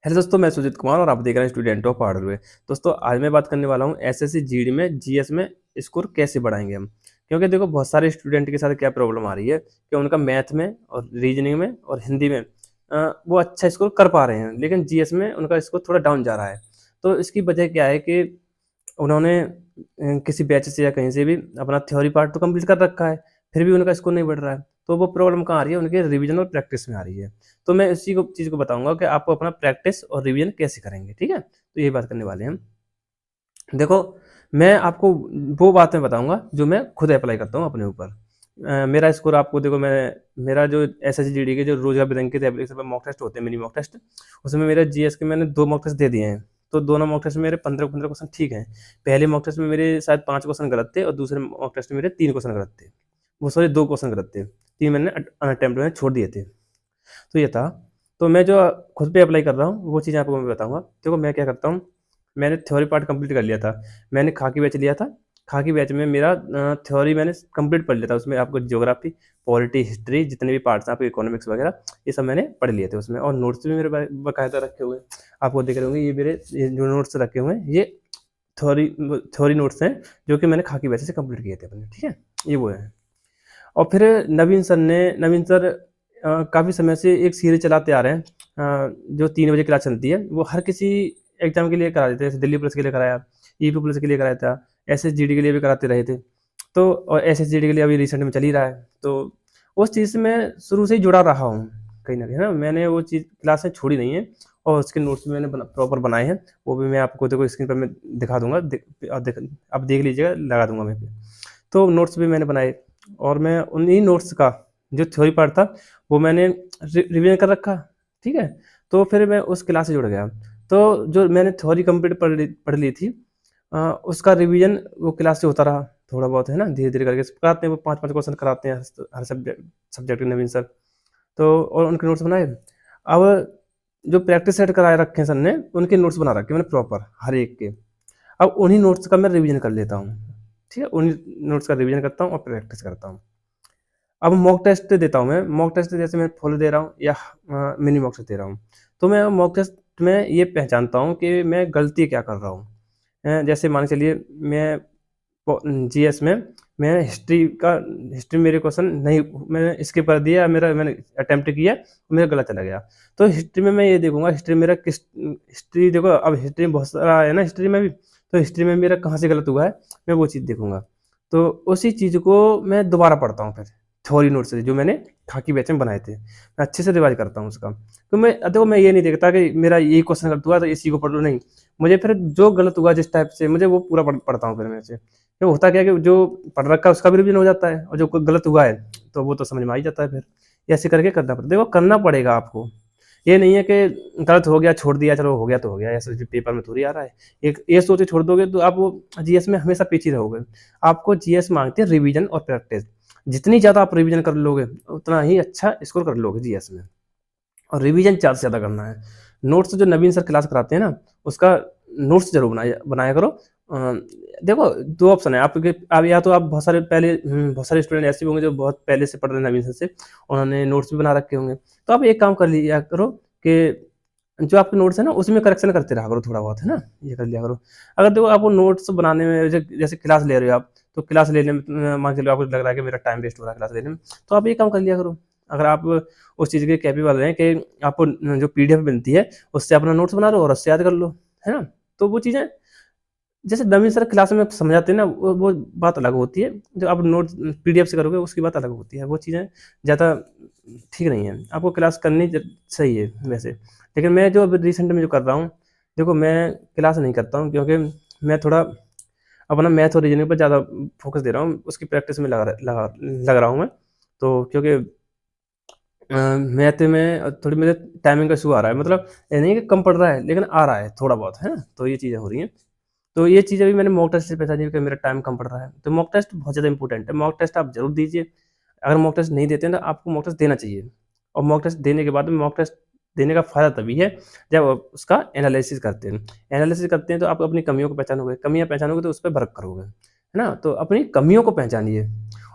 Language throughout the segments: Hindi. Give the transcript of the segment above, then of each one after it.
हेलो दोस्तों, मैं सुजीत कुमार और आप देख रहे हैं स्टूडेंट ऑफ हार्डवेयर। दोस्तों, आज मैं बात करने वाला हूँ एसएससी जीडी में जीएस में स्कोर कैसे बढ़ाएंगे हम। क्योंकि देखो, बहुत सारे स्टूडेंट के साथ क्या प्रॉब्लम आ रही है कि उनका मैथ में और रीजनिंग में और हिंदी में वो अच्छा स्कोर कर पा रहे हैं, लेकिन जीएस में उनका स्कोर थोड़ा डाउन जा रहा है। तो इसकी वजह क्या है कि उन्होंने किसी बैच से या कहीं से भी अपना थ्योरी पार्ट तो कंप्लीट कर रखा है, फिर भी उनका स्कोर नहीं बढ़ रहा है। तो वो प्रॉब्लम कहाँ आ रही है? उनके रिवीजन और प्रैक्टिस में आ रही है। तो मैं इसी को चीज़ को बताऊँगा कि आपको अपना प्रैक्टिस और रिवीजन कैसे करेंगे, ठीक है? तो यही बात करने वाले हैं हम। देखो, मैं आपको वो बातें बताऊँगा जो मैं खुद अप्लाई करता हूँ अपने ऊपर। मेरा स्कोर आपको देखो, मेरा जो एसएससी जीडी के जो रोज़गार बैंकिंग एप्लीकेशन पे मॉक टेस्ट होते हैं, मिनी मॉक टेस्ट, उसमें मेरे जीएस के मैंने 2 मॉक टेस्ट दे दिए हैं। तो दोनों मॉक टेस्ट में मेरे 15-15 क्वेश्चन ठीक हैं। पहले मॉक टेस्ट में मेरे शायद 5 क्वेश्चन गलत थे और दूसरे मॉक टेस्ट में मेरे 3 क्वेश्चन गलत थे। वो सॉरी 2 क्वेश्चन गलत थे। 3 मैंने अनअटेम्प्ट में छोड़ दिए थे। तो ये था। तो मैं जो खुद पे अप्लाई कर रहा हूँ, वो चीज़ें आपको मैं बताऊँगा। देखो, मैं क्या करता हूँ, मैंने थ्योरी पार्ट कंप्लीट कर लिया था। मैंने खाकी बैच लिया था। खाकी बैच में मेरा थ्योरी मैंने कंप्लीट पढ़ लिया था। उसमें आपको ज्योग्राफी, पॉलिटी, हिस्ट्री जितने भी पार्ट्स हैं, आपके इकोनॉमिक्स वगैरह, ये सब मैंने पढ़ लिए थे उसमें। और नोट्स भी मेरे बाकायदा रखे हुए हैं। आपको देख रहे होंगे, ये जो नोट्स रखे हुए हैं, ये थ्योरी थ्योरी नोट्स हैं, जो कि मैंने खाकी बैच से कंप्लीट किए थे अपने, ठीक है? ये वो है। और फिर नवीन सर काफ़ी समय से एक सीरीज चलाते आ रहे हैं, जो 3 बजे क्लास चलती है। वो हर किसी एग्जाम के लिए करा देते हैं। जैसे दिल्ली पुलिस के लिए कराया, ईपी पुलिस के लिए कराया था, एसएसजीडी के लिए भी कराते रहे थे। तो और एसएसजीडी के लिए अभी रिसेंट में चल ही रहा है। तो उस चीज़ से मैं शुरू से ही जुड़ा रहा हूँ, कहीं ना कहीं ना। मैंने वो चीज़ क्लासें छोड़ी नहीं है, और उसके नोट्स भी मैंने प्रॉपर बनाए हैं। वो भी मैं आपको देखो स्क्रीन पर मैं दिखा दूंगा, आप देख लीजिएगा, लगा दूंगा मैं पे। तो नोट्स भी मैंने बनाए, और मैं उन्हीं नोट्स का जो थ्योरी पार्ट था, वो मैंने रिवीजन कर रखा, ठीक है? तो फिर मैं उस क्लास से जुड़ गया। तो जो मैंने थ्योरी कंप्लीट पढ़ ली थी, उसका रिवीजन वो क्लास से होता रहा, थोड़ा बहुत, है ना? धीरे धीरे करके कराते हैं, वो 5-5 क्वेश्चन कराते हैं हर सब्जेक्ट के, नवीन सर। तो और उनके नोट्स बनाए। अब जो प्रैक्टिस सेट कराए रखे हैं सर ने, उनके नोट्स बना रखे मैंने प्रॉपर हर एक के। अब उन्हीं नोट्स का मैं रिवीजन कर लेता हूँ, ठीक है? उन्हीं नोट्स का रिवीजन करता हूँ और प्रैक्टिस करता हूँ। अब मॉक टेस्ट देता हूँ मैं। मॉक टेस्ट जैसे मैं फुल दे रहा हूँ या मिनी मॉक टेस्ट दे रहा हूँ, तो मैं मॉक टेस्ट में ये पहचानता हूँ कि मैं गलती क्या कर रहा हूँ। जैसे मान के चलिए, मैं जीएस में मैं हिस्ट्री मेरे क्वेश्चन नहीं, मैंने स्किप कर दिया, मैंने अटेम्प्ट किया, मेरा गलत चला गया। तो हिस्ट्री में मैं ये देखूंगा, हिस्ट्री मेरा किस हिस्ट्री देखो, अब हिस्ट्री में बहुत सारा है ना, हिस्ट्री में भी। तो हिस्ट्री में मेरा कहाँ से गलत हुआ है, मैं वो चीज़ देखूंगा। तो उसी चीज़ को मैं दोबारा पढ़ता हूँ फिर, थ्योरी नोट से जो मैंने खाकी बैच में बनाए थे, मैं अच्छे से रिवाइज करता हूँ उसका। तो मैं देखो, मैं ये नहीं देखता कि मेरा ये क्वेश्चन गलत हुआ तो इसी को पढ़ लो, नहीं। मुझे फिर जो गलत हुआ जिस टाइप से, मुझे वो पूरा पढ़ता हूँ फिर मैं से। तो होता क्या है कि जो पढ़ रखा है उसका भी रिवीजन हो जाता है, और जो गलत हुआ है तो वो तो समझ में आ ही जाता है फिर। ऐसे करके करना पड़ता है। देखो, करना पड़ेगा आपको। ये नहीं है कि गलत हो गया छोड़ दिया, चलो हो गया तो हो गया, ऐसे जो पेपर में थोड़ी आ रहा है। एक ये सोच के छोड़ दोगे तो आप वो जीएस में हमेशा पीछे रहोगे। आपको जीएस मांगते हैं रिवीजन और प्रैक्टिस। जितनी ज़्यादा आप रिवीजन कर लोगे, उतना ही अच्छा स्कोर कर लोगे जीएस में। और रिवीजन ज़्यादा से ज़्यादा करना है। नोट्स जो नवीन सर क्लास कराते हैं ना, उसका नोट्स जरूर बनाया बनाया करो। देखो, 2 ऑप्शन है आपके। अब या तो आप बहुत सारे स्टूडेंट ऐसे भी होंगे जो बहुत पहले से पढ़ रहे हैं नवीन सर से, उन्होंने नोट्स भी बना रखे होंगे। तो आप एक काम कर लिया करो कि जो आपके नोट्स है ना, उसमें करेक्शन करते रहा करो थोड़ा बहुत, है ना? ये कर लिया करो। अगर देखो, आपको नोट्स बनाने में जैसे क्लास ले रहे हो आप, तो क्लास लेने में मान के चलो आपको लग रहा है कि मेरा टाइम वेस्ट हो रहा है क्लास लेने में, तो आप ये काम कर लिया करो। अगर आप उस चीज़ के कैपेबल हैं कि आपको जो पीडीएफ मिलती है, उससे अपना नोट्स बना लो और उससे याद कर लो, है ना? तो वो चीज़ें जैसे नवीन सर क्लास में समझाते हैं ना, वो बात अलग होती है। जो आप नोट पीडीएफ से करोगे, उसकी बात अलग होती है। वो चीज़ें ज़्यादा ठीक नहीं है। आपको क्लास करनी सही है वैसे। लेकिन मैं जो अभी रिसेंट में जो कर रहा हूँ, देखो, मैं क्लास नहीं करता हूँ, क्योंकि मैं थोड़ा अपना मैथ और रीजनिंग पर ज़्यादा फोकस दे रहा हूँ। उसकी प्रैक्टिस में लग रहा हूँ मैं। तो क्योंकि मैथ में थोड़ी मुझे टाइमिंग का इशू आ रहा है। मतलब ये नहीं कि कम पड़ रहा है, लेकिन आ रहा है थोड़ा बहुत, है ना? तो ये चीज़ें हो रही हैं। तो ये चीज़ अभी मैंने मॉक टेस्ट से पहचानी कि मेरा टाइम कम पड़ रहा है। तो मॉक टेस्ट बहुत ज़्यादा इंपॉर्टेंट है। मॉक टेस्ट आप ज़रूर दीजिए। अगर मॉक टेस्ट नहीं देते हैं तो आपको मॉक टेस्ट देना चाहिए। और मॉक टेस्ट देने के बाद में, मॉक टेस्ट देने का फ़ायदा तभी है जब आप उसका एनालिसिस करते हैं। एनालिसिस करते हैं तो आप अपनी कमियों को पहचानोगे, कमियाँ पहचानोगे तो उस पे वर्क करोगे, है ना? तो अपनी कमियों को पहचानिए।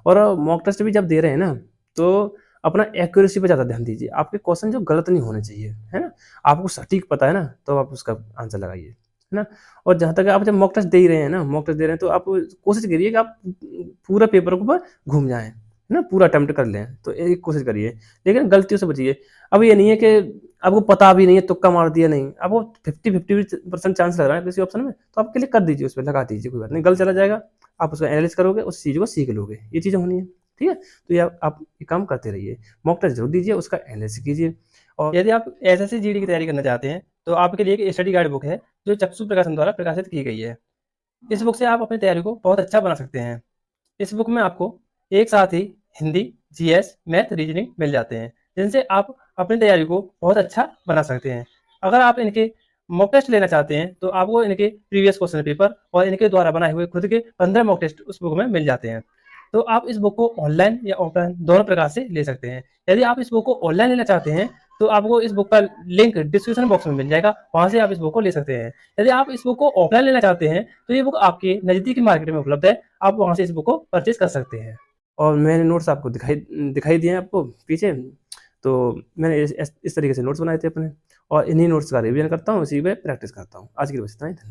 और मॉक टेस्ट भी जब दे रहे हैं ना, तो अपना एक्यूरेसी पे ज़्यादा ध्यान दीजिए। आपके क्वेश्चन जो गलत नहीं होने चाहिए, है ना? आपको सटीक पता है ना, तो आप उसका आंसर लगाइए, है ना? और जहाँ तक आप जब मॉक टेस्ट दे ही रहे हैं ना, मॉक टेस्ट दे रहे हैं, तो आप कोशिश करिए कि आप पूरा पेपर के ऊपर घूम जाएँ, है ना? पूरा अटेम्प्ट कर लें, तो एक कोशिश करिए, लेकिन गलतियों से बचिए। अब ये नहीं है कि आपको पता भी नहीं है, तुक्का मार दिया, नहीं। आपको 50-50% चांस लग रहा है किसी ऑप्शन में, तो आप क्लिक कर दीजिए, उसपे लगा दीजिए, कोई बात नहीं। गलत चला जाएगा, आप उसको एनालाइज़ करोगे, उस चीज़ को सीख लोगे, ये चीज़ें होनी है, ठीक है? तो ये आप ये काम करते रहिए। मॉक टेस्ट ज़रूर दीजिए, उसका एनालिसिस कीजिए। और यदि आप एसएससी जीडी की तैयारी करना चाहते हैं, तो आपके लिए एक स्टडी गाइड बुक है, जो चक्षु प्रकाशन द्वारा प्रकाशित की गई है। इस बुक से आप अपनी तैयारी को बहुत अच्छा बना सकते हैं। इस बुक में आपको एक साथ ही हिंदी, जीएस, मैथ, रीजनिंग मिल जाते हैं, जिनसे आप अपनी तैयारी को बहुत अच्छा बना सकते हैं। अगर आप इनके मॉक टेस्ट लेना चाहते हैं, तो आपको इनके प्रीवियस क्वेश्चन पेपर और इनके द्वारा बनाए हुए खुद के 15 मॉक टेस्ट उस बुक में मिल जाते हैं। तो आप इस बुक को ऑनलाइन या ऑफलाइन दोनों प्रकार से ले सकते हैं। यदि आप इस बुक को ऑनलाइन लेना चाहते हैं, तो आपको इस बुक का लिंक डिस्क्रिप्शन बॉक्स में मिल जाएगा, वहाँ से आप इस बुक को ले सकते हैं। यदि आप इस बुक को ऑफलाइन लेना चाहते हैं, तो ये बुक आपके नज़दीकी मार्केट में उपलब्ध है, आप वहाँ से इस बुक को परचेज़ कर सकते हैं। और मैंने नोट्स आपको दिखाई दिखाई दिए हैं आपको पीछे, तो मैंने इस तरीके से नोट्स बनाए थे अपने, और इन्हीं नोट्स का रिवीजन करता हूँ, इसी पे प्रैक्टिस करता हूँ। आज के लिए बस इतना ही। धन्यवाद।